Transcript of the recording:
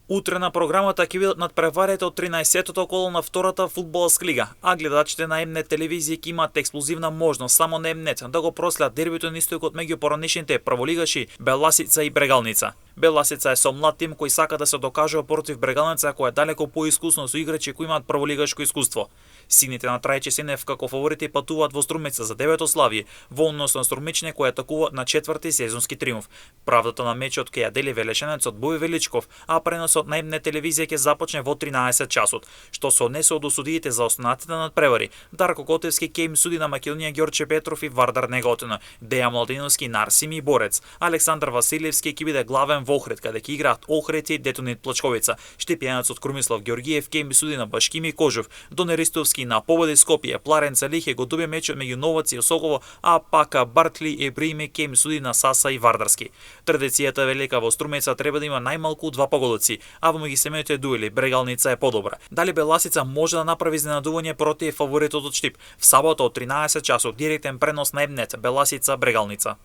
Утре на програмата ќе бидат надпреварите од 13-тото коло на втората фудбалска лига, а гледачите на М-нет телевизија ќе имаат ексклузивна можност само на М-нет да го проследат дербито на истокот меѓу поранешните прволигаши Беласица и Брегалница. Беласица е со млад тим кој сака да се докажува против Брегалница која е далеко поискусно со играчи кои имаат прволигашко искуство. Сините на Трајче Сенев како фаворити патуваат во Струмица за девето славје, во однос на Струмичне кои атакуваат на четврти сезонски триумф. Правдата на мечот ќе ја дели велешенецот Бој Величков, а преносот на М-нет телевизија ќе започне во 13 часот. Што се однесе од осудиите за останатите надпревари, Дарко Котевски ќе им суди на Македонија Ѓорче Петров и Вардар Неготина, Деја Младеновски на Арсими Борец, Александар Василевски ќе биде главен во Охрид, каде ќе играат Охрид, Детонит Плачковица, Штипјанецот Крумислав Ѓоргиев ќе им суди на Башкими Кожов, Донеристовски на Победи Скопје, Пларен Салих ќе го добие мечот меѓу Новац и Осогово, а пака Бартли и Бриме ќе им суди на Саса и Вардарски. Традицијата велика во Струмица треба да има најмалку 2 погодоци, а во меѓусемејните дуели Брегалница е подобра. Дали Беласица може да направи изненадување против фаворитот од Штип? В сабота од 13 часот директен пренос на М-нет Беласица Брегалница.